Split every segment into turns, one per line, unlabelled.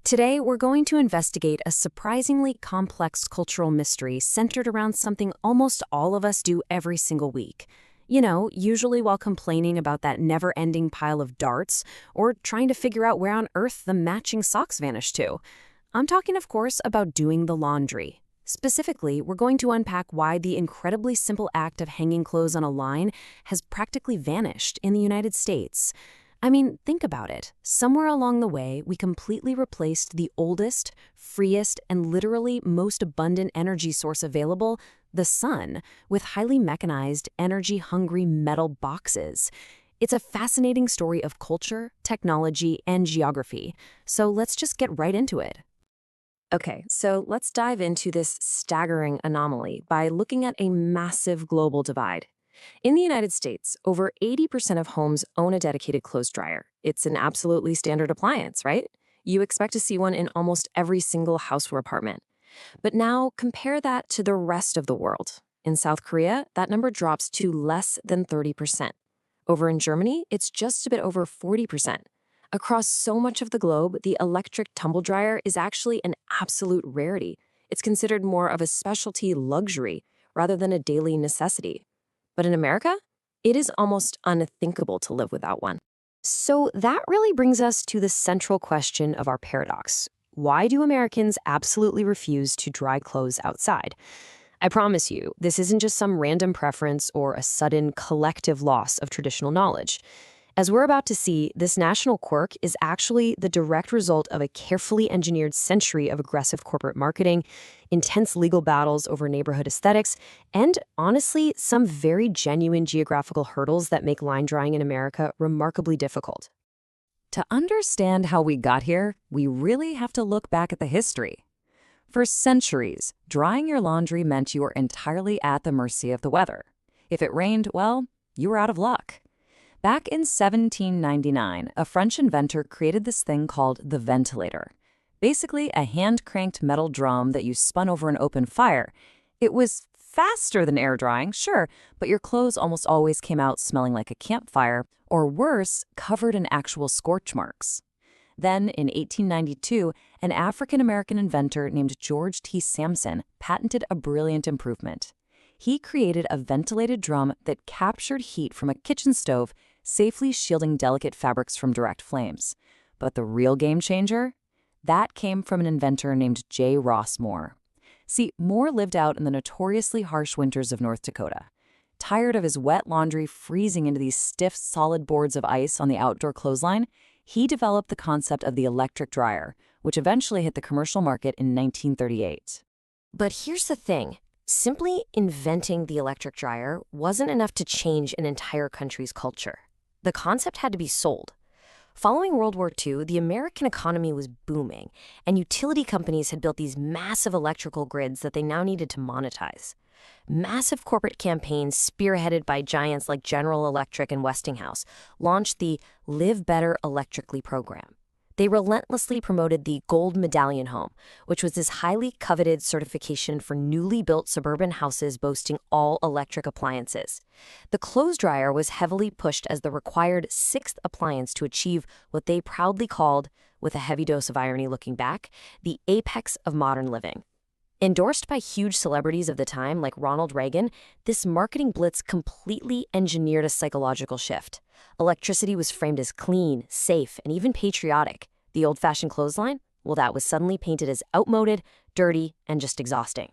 Today, we're going to investigate a surprisingly complex cultural mystery centered around something almost all of us do every single week. You know, usually while complaining about that never-ending pile of darts or trying to figure out where on earth the matching socks vanished to. I'm talking, of course, about doing the laundry. Specifically, we're going to unpack why the incredibly simple act of hanging clothes on a line has practically vanished in the United States. I mean, think about it. Somewhere along the way, we completely replaced the oldest, freest, and literally most abundant energy source available, the sun, with highly mechanized, energy-hungry metal boxes. It's a fascinating story of culture, technology, and geography. So let's just get right into it. Okay, so let's dive into this staggering anomaly by looking at a massive global divide. In the United States, over 80% of homes own a dedicated clothes dryer. It's an absolutely standard appliance, right? You expect to see one in almost every single house or apartment. But now compare that to the rest of the world. In South Korea, that number drops to less than 30%. Over in Germany, it's just a bit over 40%. Across so much of the globe, the electric tumble dryer is actually an absolute rarity. It's considered more of a specialty luxury rather than a daily necessity. But in America, it is almost unthinkable to live without one. So that really brings us to the central question of our paradox. Why do Americans absolutely refuse to dry clothes outside? I promise you, this isn't just some random preference or a sudden collective loss of traditional knowledge. As we're about to see, this national quirk is actually the direct result of a carefully engineered century of aggressive corporate marketing, intense legal battles over neighborhood aesthetics, and honestly, some very genuine geographical hurdles that make line drying in America remarkably difficult.
To understand how we got here, we really have to look back at the history. For centuries, drying your laundry meant you were entirely at the mercy of the weather. If it rained, well, you were out of luck. Back in 1799, a French inventor created this thing called the ventilator. Basically, a hand-cranked metal drum that you spun over an open fire. It was faster than air drying, sure, but your clothes almost always came out smelling like a campfire, or worse, covered in actual scorch marks. Then, in 1892, an African-American inventor named George T. Sampson patented a brilliant improvement. He created a ventilated drum that captured heat from a kitchen stove, safely shielding delicate fabrics from direct flames. But the real game changer? That came from an inventor named J. Ross Moore. See, Moore lived out in the notoriously harsh winters of North Dakota. Tired of his wet laundry freezing into these stiff, solid boards of ice on the outdoor clothesline, he developed the concept of the electric dryer, which eventually hit the commercial market in 1938.
But here's the thing. Simply inventing the electric dryer wasn't enough to change an entire country's culture. The concept had to be sold. Following World War II, the American economy was booming, and utility companies had built these massive electrical grids that they now needed to monetize. Massive corporate campaigns spearheaded by giants like General Electric and Westinghouse launched the Live Better Electrically program. They relentlessly promoted the Gold Medallion Home, which was this highly coveted certification for newly built suburban houses boasting all-electric appliances. The clothes dryer was heavily pushed as the required sixth appliance to achieve what they proudly called, with a heavy dose of irony looking back, the apex of modern living. Endorsed by huge celebrities of the time like Ronald Reagan, this marketing blitz completely engineered a psychological shift. Electricity was framed as clean, safe, and even patriotic. The old-fashioned clothesline? Well, that was suddenly painted as outmoded, dirty, and just exhausting.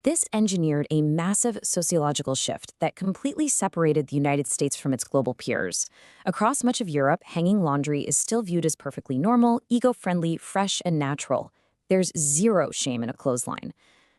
This engineered a massive sociological shift that completely separated the United States from its global peers. Across much of Europe, hanging laundry is still viewed as perfectly normal, eco-friendly, fresh, and natural. There's zero shame in a clothesline.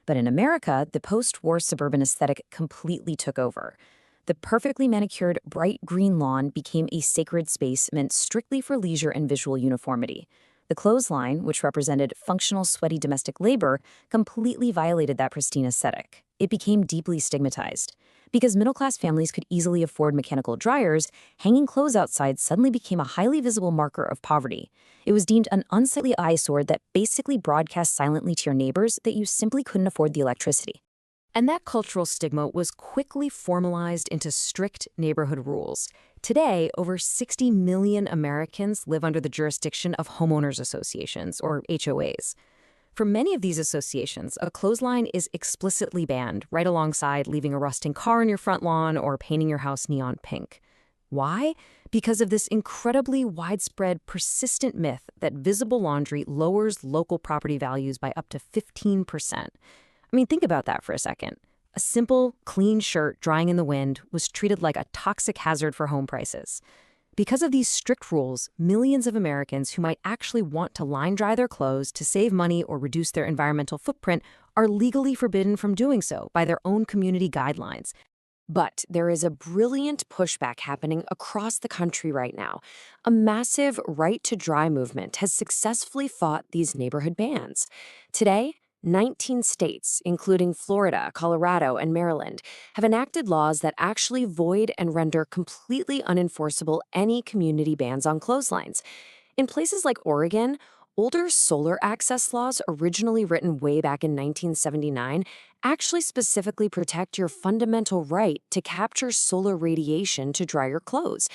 But in America, the post-war suburban aesthetic completely took over. The perfectly manicured, bright green lawn became a sacred space meant strictly for leisure and visual uniformity. The clothesline, which represented functional, sweaty domestic labor, completely violated that pristine aesthetic. It became deeply stigmatized. Because middle-class families could easily afford mechanical dryers, hanging clothes outside suddenly became a highly visible marker of poverty. It was deemed an unsightly eyesore that basically broadcast silently to your neighbors that you simply couldn't afford the electricity. And that cultural stigma was quickly formalized into strict neighborhood rules. Today, over 60 million Americans live under the jurisdiction of homeowners associations, or HOAs. For many of these associations, a clothesline is explicitly banned, right alongside leaving a rusting car in your front lawn or painting your house neon pink. Why? Because of this incredibly widespread, persistent myth that visible laundry lowers local property values by up to 15%. I mean, think about that for a second. A simple, clean shirt drying in the wind was treated like a toxic hazard for home prices. Because of these strict rules, millions of Americans who might actually want to line dry their clothes to save money or reduce their environmental footprint are legally forbidden from doing so by their own community guidelines. But there is a brilliant pushback happening across the country right now. A massive right-to-dry movement has successfully fought these neighborhood bans. Today, 19 states, including Florida, Colorado, and Maryland, have enacted laws that actually void and render completely unenforceable any community bans on clotheslines. In places like Oregon, older solar access laws, originally written way back in 1979, actually specifically protect your fundamental right to capture solar radiation to dry your clothes.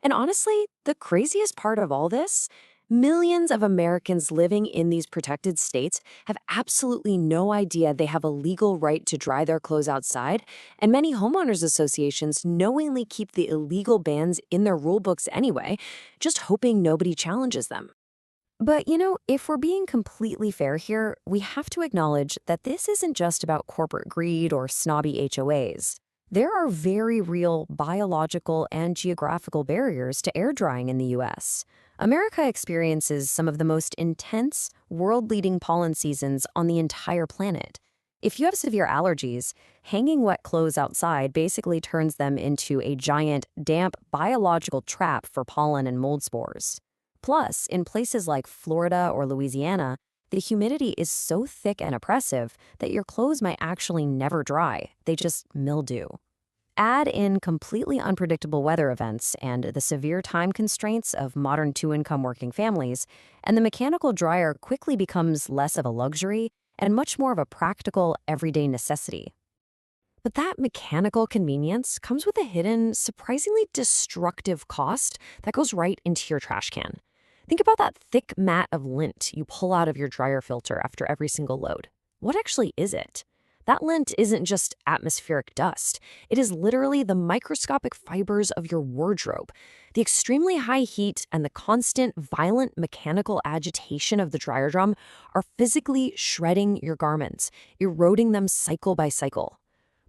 And honestly, the craziest part of all this, millions of Americans living in these protected states have absolutely no idea they have a legal right to dry their clothes outside, and many homeowners associations knowingly keep the illegal bans in their rule books anyway, just hoping nobody challenges them. But, if we're being completely fair here, we have to acknowledge that this isn't just about corporate greed or snobby HOAs. There are very real biological and geographical barriers to air drying in the U.S. America experiences some of the most intense, world-leading pollen seasons on the entire planet. If you have severe allergies, hanging wet clothes outside basically turns them into a giant, damp, biological trap for pollen and mold spores. Plus, in places like Florida or Louisiana, the humidity is so thick and oppressive that your clothes might actually never dry. They just mildew. Add in completely unpredictable weather events and the severe time constraints of modern two-income working families, and the mechanical dryer quickly becomes less of a luxury and much more of a practical, everyday necessity. But that mechanical convenience comes with a hidden, surprisingly destructive cost that goes right into your trash can. Think about that thick mat of lint you pull out of your dryer filter after every single load. What actually is it? That lint isn't just atmospheric dust. It is literally the microscopic fibers of your wardrobe. The extremely high heat and the constant, violent mechanical agitation of the dryer drum are physically shredding your garments, eroding them cycle by cycle.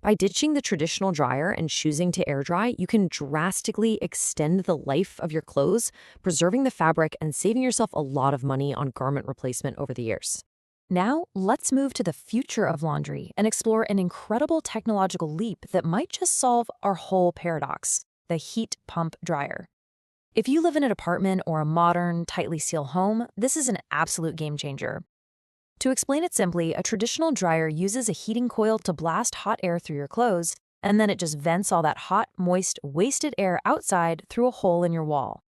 By ditching the traditional dryer and choosing to air dry, you can drastically extend the life of your clothes, preserving the fabric and saving yourself a lot of money on garment replacement over the years. Now, let's move to the future of laundry and explore an incredible technological leap that might just solve our whole paradox: the heat pump dryer. If you live in an apartment or a modern, tightly sealed home, this is an absolute game changer. To explain it simply, a traditional dryer uses a heating coil to blast hot air through your clothes, and then it just vents all that hot, moist, wasted air outside through a hole in your wall.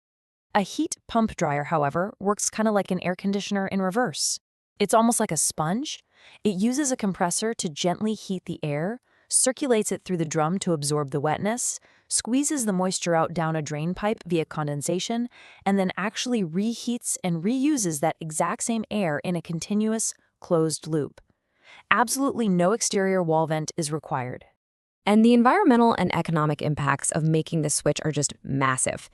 A heat pump dryer, however, works kind of like an air conditioner in reverse. It's almost like a sponge. It uses a compressor to gently heat the air, circulates it through the drum to absorb the wetness, squeezes the moisture out down a drain pipe via condensation, and then actually reheats and reuses that exact same air in a continuous, closed loop. Absolutely no exterior wall vent is required. And the environmental and economic impacts of making this switch are just massive.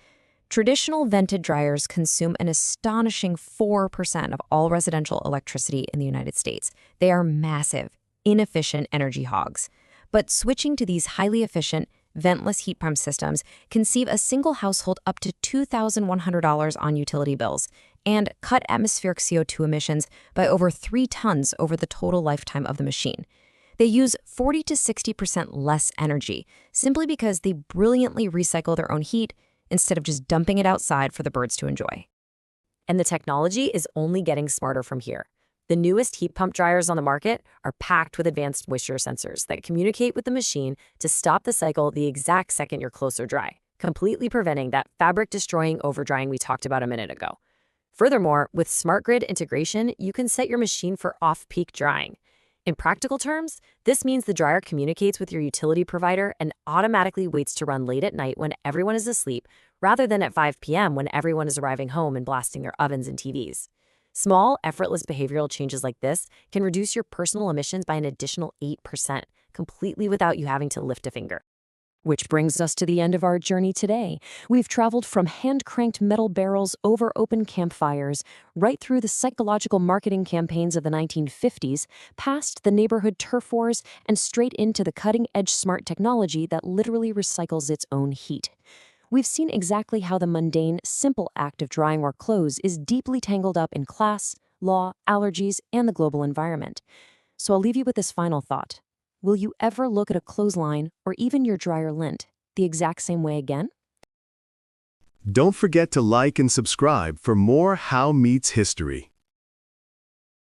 Traditional vented dryers consume an astonishing 4% of all residential electricity in the United States. They are massive, inefficient energy hogs. But switching to these highly efficient, ventless heat pump systems can save a single household up to $2,100 on utility bills and cut atmospheric CO2 emissions by over 3 tons over the total lifetime of the machine. They use 40 to 60% less energy simply because they brilliantly recycle their own heat instead of just dumping it outside for the birds to enjoy. And the technology is only getting smarter from here. The newest heat pump dryers on the market are packed with advanced moisture sensors that communicate with the machine to stop the cycle the exact second your clothes are dry, completely preventing that fabric-destroying overdrying we talked about a minute ago. Furthermore, with smart grid integration, you can set your machine for off-peak drying. In practical terms, this means the dryer communicates with your utility provider and automatically waits to run late at night when everyone is asleep, rather than at 5 p.m. when everyone is arriving home and blasting their ovens and TVs. Small, effortless behavioral changes like this can reduce your personal emissions by an additional 8%, completely without you having to lift a finger.
Which brings us to the end of our journey today. We've traveled from hand-cranked metal barrels over open campfires, right through the psychological marketing campaigns of the 1950s, past the neighborhood turf wars, and straight into the cutting-edge smart technology that literally recycles its own heat. We've seen exactly how the mundane, simple act of drying our clothes is deeply tangled up in class, law, allergies, and the global environment. So I'll leave you with this final thought. Will you ever look at a clothesline or even your dryer lint the exact same way again?
Don't forget to like and subscribe for more How Meets History.